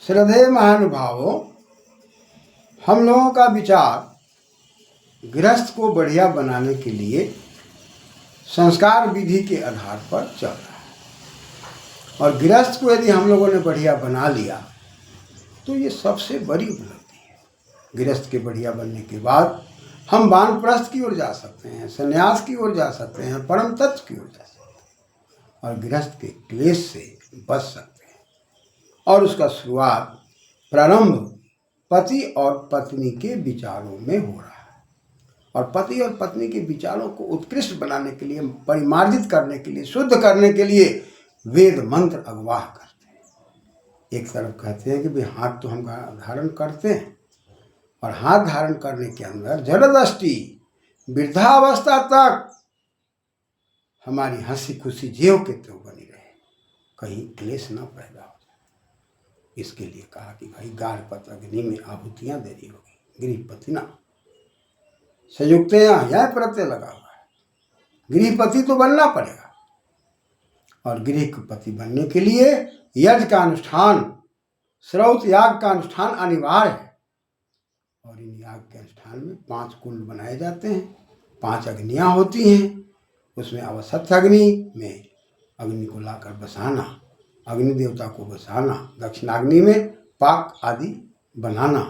श्रद्धेय महानुभावों, हम लोगों का विचार गृहस्थ को बढ़िया बनाने के लिए संस्कार विधि के आधार पर चल रहा है। और गृहस्थ को यदि हम लोगों ने बढ़िया बना लिया तो ये सबसे बड़ी उपलब्धि है। गृहस्थ के बढ़िया बनने के बाद हम वानप्रस्थ की ओर जा सकते हैं, संन्यास की ओर जा सकते हैं, परम तत्व की ओर जा सकते हैं और गृहस्थ के क्लेश से बच सकते हैं। और उसका शुरुआत प्रारंभ पति और पत्नी के विचारों में हो रहा है। और पति और पत्नी के विचारों को उत्कृष्ट बनाने के लिए, परिमार्जित करने के लिए, शुद्ध करने के लिए वेद मंत्र अगवाह करते हैं। एक तरफ कहते हैं कि भाई हाथ तो हम धारण करते हैं और हाथ धारण करने के अंदर जड़दृष्टि वृद्धावस्था तक हमारी हंसी खुशी ज्यों के त्यों बनी रहे, कहीं क्लेश न पैदा हो। इसके लिए कहा कि भाई गारपत अग्नि में आहुतियाँ देनी होगी। गृहपति ना संयुक्त यह प्रत्यय लगा हुआ है, गृहपति तो बनना पड़ेगा। और गृहपति बनने के लिए यज्ञ का अनुष्ठान, श्रौत याग का अनुष्ठान अनिवार्य है। और इन याग के अनुष्ठान में 5 कुंड बनाए जाते हैं, 5 अग्नियाँ होती हैं। उसमें अवसत्थ अग्नि में अग्नि को लाकर बसाना, अग्नि देवता को बसाना, दक्षिणाग्नि में पाक आदि बनाना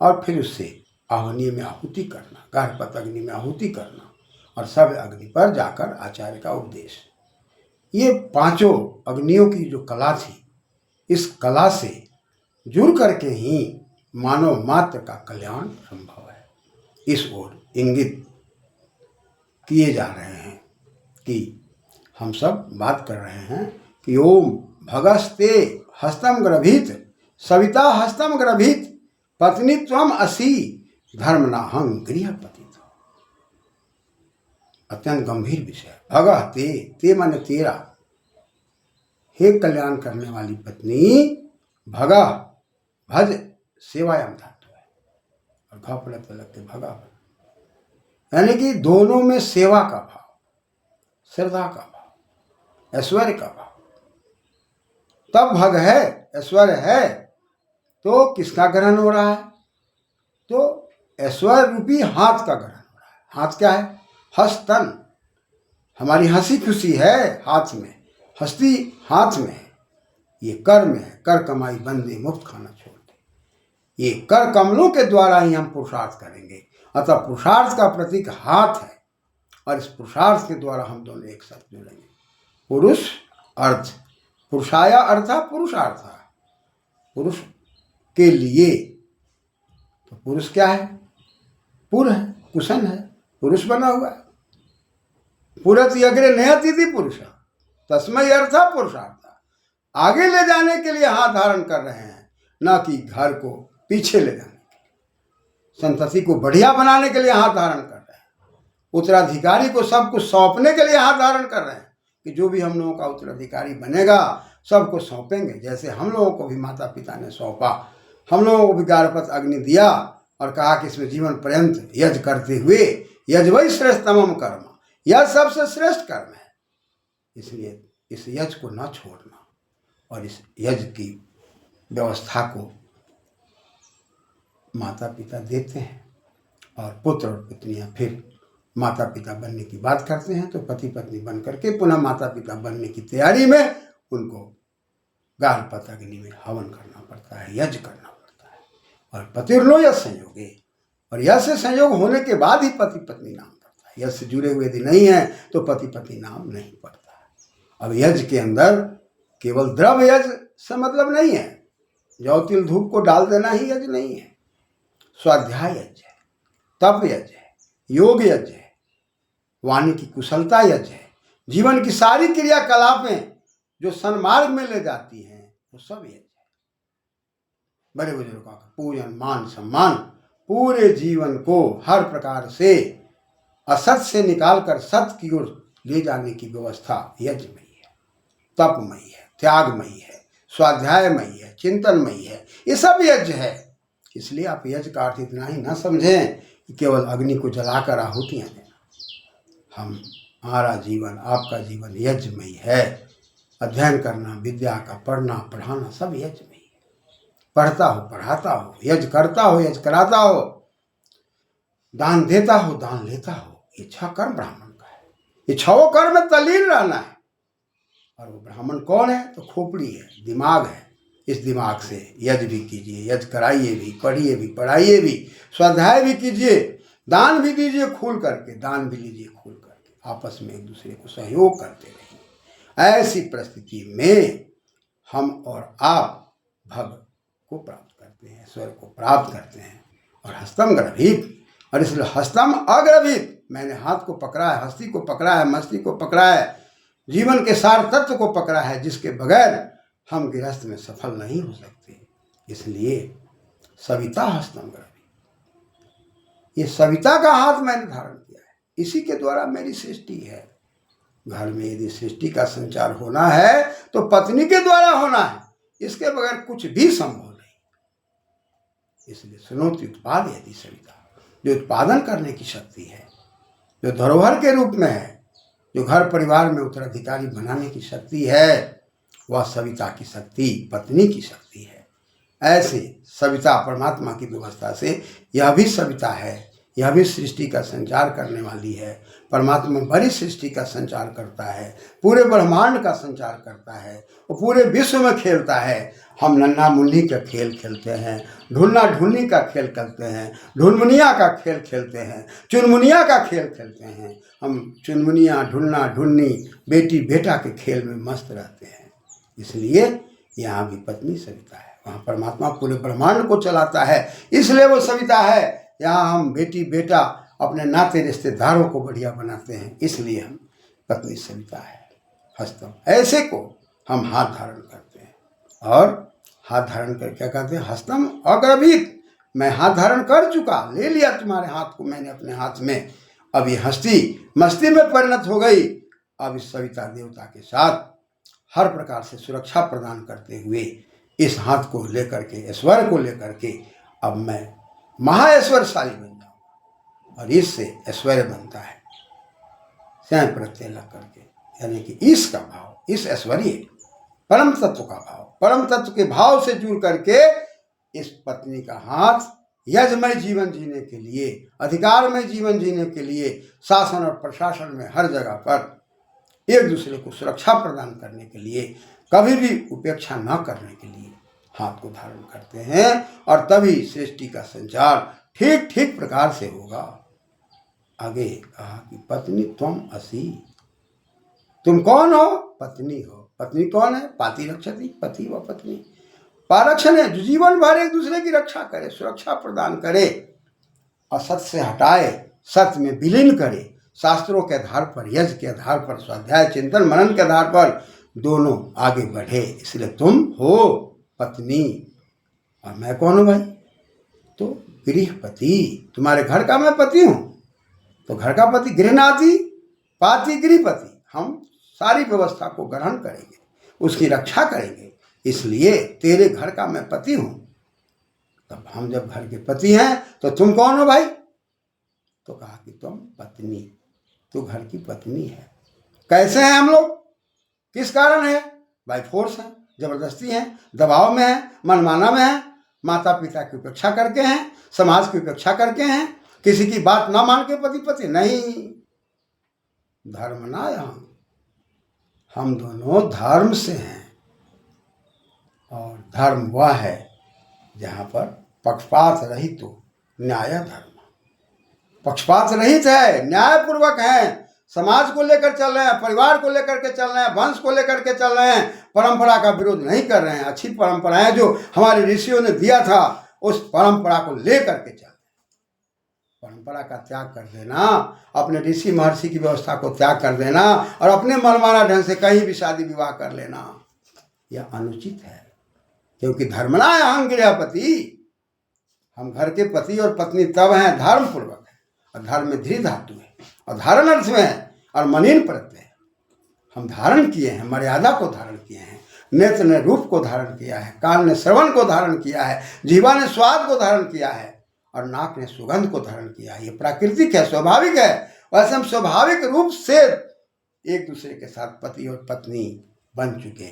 और फिर उससे आहवनीय में आहुति करना, गारहपत अग्नि में आहुति करना और सब अग्नि पर जाकर आचार्य का उपदेश। ये 5 अग्नियों की जो कला थी, इस कला से जुड़ करके ही मानव मात्र का कल्याण संभव है। इस ओर इंगित किए जा रहे हैं कि हम सब बात कर रहे हैं कि ओम भगस्ते हस्तम ग्रभीत सविता हस्तम ग्रभीत पत्नी त्वम असि धर्मनाहं गृहपति। अत्यंत गंभीर विषय। भगह ते माने तेरा, हे कल्याण करने वाली पत्नी। भगह भज सेवायाम धातु है और घ पलट लग के भगा, यानी कि दोनों में सेवा का भाव, श्रद्धा का भाव, ऐश्वर्य का भाव। तब भग है, ऐश्वर्य है, तो किसका ग्रहण हो रहा है? तो ऐश्वर्य रूपी हाथ का ग्रहण हो रहा है। हाथ क्या है? हस्तन। हमारी हंसी खुशी है हाथ में, हस्ती हाथ में है। ये कर में है, कर कमाई बंदे मुफ्त खाना छोड़ दे। ये कर कमलों के द्वारा ही हम पुरुषार्थ करेंगे। अतः पुरुषार्थ का प्रतीक हाथ है और इस पुरुषार्थ के द्वारा हम दोनों एक साथ जुड़ेंगे। पुरुष अर्थ, पुरुषाया अर्था पुरुषार्थ, पुरुष के लिए। तो पुरुष क्या है? पुर है, कुशन है, पुरुष बना हुआ है। पुरति अग्रे नयति पुरुष तस्मै अर्था पुरुषार्थ। आगे ले जाने के लिए हाथ धारण कर रहे हैं, ना कि घर को पीछे ले जाने के लिए। संतति को बढ़िया बनाने के लिए हाथ धारण कर रहे हैं। उत्तराधिकारी को सब कुछ सौंपने के लिए हाथ धारण कर रहे हैं कि जो भी हम लोगों का उत्तराधिकारी बनेगा सबको सौंपेंगे। जैसे हम लोगों को भी माता पिता ने सौंपा, हम लोगों को भी गारहपत अग्नि दिया और कहा कि इसमें जीवन पर्यंत यज्ञ करते हुए, यज्ञ वही श्रेष्ठतमम कर्म, यह सबसे श्रेष्ठ कर्म है। इसलिए इस यज्ञ को न छोड़ना और इस यज्ञ की व्यवस्था को माता पिता देते हैं और पुत्र और पुत्रियां फिर माता पिता बनने की बात करते हैं। तो पति पत्नी बन करके पुनः माता पिता बनने की तैयारी में उनको गारहपत अग्नि में हवन करना पड़ता है, यज्ञ करना पड़ता है। और पतिर्नो यश संयोगे, और यश से संयोग होने के बाद ही पति पत्नी नाम पड़ता है। यश से जुड़े हुए यदि नहीं है तो पति पत्नी नाम नहीं पड़ता है। अब यज्ञ के अंदर केवल द्रव्य यज्ञ से मतलब नहीं है, जौ तिल धूप को डाल देना ही यज्ञ नहीं है। स्वाध्याय यज्ञ है, तप यज्ञ है, योग यज्ञ है, वाणी की कुशलता यज्ञ है, जीवन की सारी क्रियाकलापें जो सन्मार्ग में ले जाती हैं वो सब यज्ञ है। बड़े बुजुर्गों का पूजन मान सम्मान, पूरे जीवन को हर प्रकार से असत से निकालकर सत्य की ओर ले जाने की व्यवस्था यज्ञमयी है, तपमयी है, त्यागमयी है, स्वाध्यायमयी है, चिंतनमयी है। ये सब यज्ञ है। इसलिए आप यज्ञ का अर्थ इतना ही ना समझें कि केवल अग्नि को जलाकर आहुतियाँ देना। हमारा जीवन, आपका जीवन यज्ञमयी है। अध्ययन करना, विद्या का पढ़ना पढ़ाना सब यज्ञमयी है। पढ़ता हो पढ़ाता हो, यज्ञ करता हो यज्ञ कराता हो, दान देता हो दान लेता हो, ये 6 कर्म ब्राह्मण का है। ये 6 कर्म में तल्लीन रहना है। और वो ब्राह्मण कौन है? तो खोपड़ी है, दिमाग है। इस दिमाग से यज्ञ भी कीजिए, यज्ञ कराइए भी, पढ़िए भी, पढ़ाइए भी, स्वाध्याय भी कीजिए, दान भी दीजिए खुल करके, दान भी लीजिए खुल करके, आपस में एक दूसरे को सहयोग करते रहिए। ऐसी परिस्थिति में हम और आप भव को प्राप्त करते हैं, ईश्वर को प्राप्त करते हैं। और हस्तम ग्रभित, और इसलिए हस्तम अग्रभित, मैंने हाथ को पकड़ा है, हस्ती को पकड़ा है, मस्ती को पकड़ा है, जीवन के सार तत्व को पकड़ा है, जिसके बगैर हम गृहस्थ में सफल नहीं हो सकते। इसलिए सविता हस्तम ग्रभित, ये सविता का हाथ मैंने धारण किया है, इसी के द्वारा मेरी सृष्टि है। घर में यदि सृष्टि का संचार होना है तो पत्नी के द्वारा होना है, इसके बगैर कुछ भी संभव नहीं। इसलिए सुनोति उत्पाद यदि सविता, जो उत्पादन करने की शक्ति है, जो धरोहर के रूप में है, जो घर परिवार में उत्तराधिकारी बनाने की शक्ति है, वह सविता की शक्ति, पत्नी की शक्ति है। ऐसे सविता परमात्मा की व्यवस्था से यह भी सविता है, यह भी सृष्टि का संचार करने वाली है। परमात्मा बड़ी सृष्टि का संचार करता है, पूरे ब्रह्मांड का संचार करता है, वो पूरे विश्व में खेलता है। हम नन्हा मुन्नी का खेल खेलते हैं, ढूलना ढूलनी का खेल खेलते हैं, ढुलमुनिया का खेल खेलते हैं, चुनमुनिया का खेल खेलते हैं। हम चुनमुनिया, ढूलना ढूलनी, बेटी बेटा के खेल में मस्त रहते हैं। इसलिए यहाँ भी पत्नी सविता है, वहाँ परमात्मा पूरे ब्रह्मांड को चलाता है, इसलिए वो सविता है। यहाँ हम बेटी बेटा अपने नाते रिश्तेदारों को बढ़िया बनाते हैं, इसलिए हम पत्नी सविता है। हस्तम, ऐसे को हम हाथ धारण करते हैं। और हाथ धारण कर क्या कहते हैं? हस्तम अग्रभित, मैं हाथ धारण कर चुका, ले लिया तुम्हारे हाथ को मैंने अपने हाथ में। अब ये हस्ती मस्ती में परिणत हो गई। अब इस सविता देवता के साथ हर प्रकार से सुरक्षा प्रदान करते हुए इस हाथ को लेकर के, ऐश्वर्य को लेकर के, अब मैं महाऐश्वर्यशाली बन जाऊंगा। और इससे ऐश्वर्य बनता है स्वयं प्रत्यय लग करके, यानी कि इस का भाव, इस ऐश्वर्य परम तत्व का भाव, परम तत्व के भाव से जुड़ करके इस पत्नी का हाथ यज्ञमय जीवन जीने के लिए, अधिकारमय जीवन जीने के लिए, शासन और प्रशासन में हर जगह पर एक दूसरे को सुरक्षा प्रदान करने के लिए, कभी भी उपेक्षा न करने के लिए हाथ को धारण करते हैं। और तभी सृष्टि का संचार ठीक ठीक प्रकार से होगा। आगे कहा कि पत्नी त्वम असि, तुम कौन हो? पत्नी हो। पत्नी कौन है? पाति रक्षति, पति व पत्नी। पारक्षण है, जो जीवन भर एक दूसरे की रक्षा करे, सुरक्षा प्रदान करे, असत से हटाए, सत्य में विलीन करे, शास्त्रों के आधार पर, यज्ञ के आधार पर, स्वाध्याय चिंतन मनन के आधार पर दोनों आगे बढ़े। इसलिए तुम हो पत्नी। और मैं कौन हूँ भाई? तो गृहपति, तुम्हारे घर का मैं पति हूँ। तो घर का पति गृहनाति, पाति गृहपति, हम सारी व्यवस्था को ग्रहण करेंगे, उसकी रक्षा करेंगे। इसलिए तेरे घर का मैं पति हूँ। तब हम जब घर के पति हैं तो तुम कौन हो भाई? तो कहा कि तुम पत्नी, तो घर की पत्नी है। कैसे हैं हम लोग? किस कारण है? बाय फोर्स है, जबरदस्ती है, दबाव में है, मनमाना में है, माता पिता की उपेक्षा करके हैं, समाज की उपेक्षा करके हैं, किसी की बात ना मान के पति पति नहीं। धर्म ना, हम दोनों धर्म से हैं। और धर्म वह है जहाँ पर पक्षपात रहित हो, न्याय धर्म। पक्षपात रहित है, न्यायपूर्वक है, समाज को लेकर चल रहे हैं, परिवार को लेकर के चल रहे हैं, वंश को लेकर के चल रहे हैं, परंपरा का विरोध नहीं कर रहे हैं। अच्छी परंपराएं जो हमारे ऋषियों ने दिया था, उस परंपरा को लेकर के चल। परंपरा का त्याग कर देना, अपने ऋषि महर्षि की व्यवस्था को त्याग कर देना और अपने मनमाना ढंग से कहीं भी शादी विवाह कर लेना, यह अनुचित है। क्योंकि धर्मना है हम गृहपति, हम घर के पति और पत्नी तब हैं धर्म पूर्वक है। और धर्म में धृ धातु है और धारण अर्थ में है और मनीन प्रत्यय है। हम धारण किए हैं, मर्यादा को धारण किए हैं, नेत्र ने रूप को धारण किया है, कान ने श्रवण को धारण किया है, जीवा ने स्वाद को धारण किया है और नाक ने सुगंध को धारण किया है। ये प्राकृतिक है, स्वाभाविक है। वैसे हम स्वाभाविक रूप से एक दूसरे के साथ पति और पत्नी बन चुके,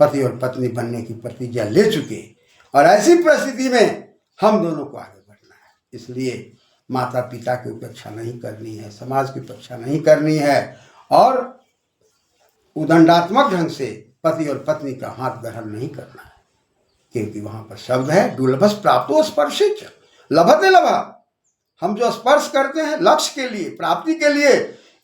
पति और पत्नी बनने की प्रतिज्ञा ले चुके और ऐसी परिस्थिति में हम दोनों को आगे बढ़ना है। इसलिए माता पिता की उपेक्षा नहीं करनी है, समाज की उपेक्षा नहीं करनी है और उदंडात्मक ढंग से पति और पत्नी का हाथ ग्रहण नहीं करना है, क्योंकि वहां पर शब्द है दुर्लभस प्राप्तो स्पर्शिच लभते लभा। हम जो स्पर्श करते हैं लक्ष्य के लिए, प्राप्ति के लिए,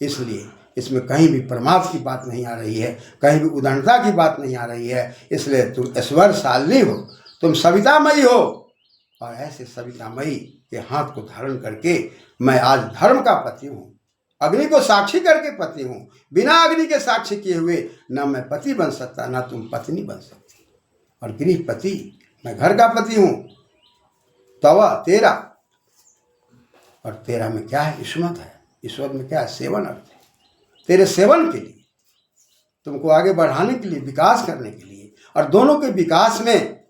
इसलिए इसमें कहीं भी प्रमाद की बात नहीं आ रही है, कहीं भी उदंडता की बात नहीं आ रही है। इसलिए तुम ऐश्वर्यशालिनी हो, तुम सवितामयी हो और ऐसे सवितामयी के हाथ को धारण करके मैं आज धर्म का पति हूँ, अग्नि को साक्षी करके पति हूँ। बिना अग्नि के साक्षी किए हुए न मैं पति बन सकता, ना तुम पत्नी बन सकती। और गृहपति, मैं घर का पति हूँ। तवा तेरा, और तेरा में क्या है? ईश्वत है। ईश्वत में क्या है? सेवन अर्थ है। तेरे सेवन के लिए, तुमको आगे बढ़ाने के लिए, विकास करने के लिए, और दोनों के विकास में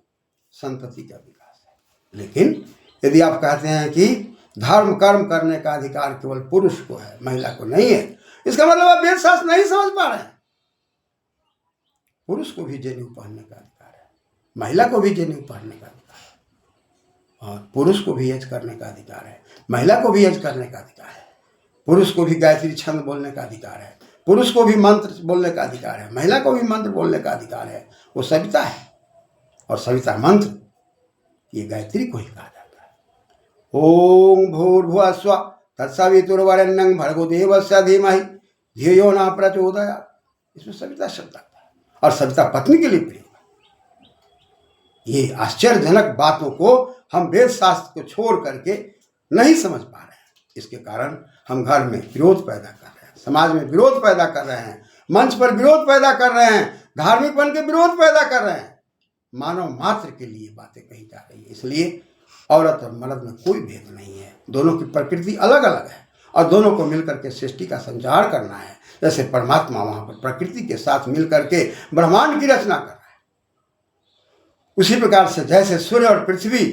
संतति का विकास है। लेकिन यदि आप कहते हैं कि धर्म कर्म करने का अधिकार केवल पुरुष को है, महिला को नहीं है, इसका मतलब आप वेद शास्त्र नहीं समझ पा रहे हैं। पुरुष को भी जनेऊ पहनने का अधिकार है, महिला को भी जनेऊ पहनने का अधिकार है, और पुरुष को भी यज्ञ करने का अधिकार है, महिला को भी यज्ञ करने का अधिकार है। पुरुष को भी गायत्री छंद बोलने का अधिकार है, पुरुष को भी मंत्र बोलने का अधिकार है, महिला को भी मंत्र बोलने का अधिकार है। वो सविता है, और सविता मंत्र ये गायत्री को ही कहा जाता है। ओम भूर्भुवः स्वः तत्सवितुर्वरेण्यं भर्गो देवस्य धीमहि धियो न प्रचोदयात्। इसमें सविता शब्द आता है, और सविता पत्नी के लिए प्रयोग है। ये आश्चर्यजनक बातों को हम वेद शास्त्र को छोड़ करके नहीं समझ पा रहे हैं। इसके कारण हम घर में विरोध पैदा कर रहे हैं, समाज में विरोध पैदा कर रहे हैं, मंच पर विरोध पैदा कर रहे हैं, धार्मिक बन के विरोध पैदा कर रहे हैं। मानव मात्र के लिए बातें कही जा रही है। इसलिए औरत और मर्द में कोई भेद नहीं है, दोनों की प्रकृति अलग अलग है, और दोनों को मिलकर के सृष्टि का संचार करना है। जैसे परमात्मा वहाँ पर प्रकृति के साथ मिलकर के ब्रह्मांड की रचना कर रहा है, उसी प्रकार से जैसे सूर्य और पृथ्वी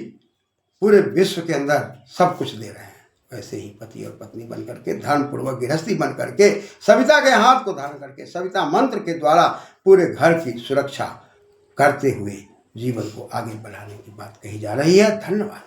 पूरे विश्व के अंदर सब कुछ दे रहे हैं, वैसे ही पति और पत्नी बन करके, धर्म पूर्वक गृहस्थी बन करके, सविता के हाथ को धारण करके, सविता मंत्र के द्वारा पूरे घर की सुरक्षा करते हुए जीवन को आगे बढ़ाने की बात कही जा रही है। धन्यवाद।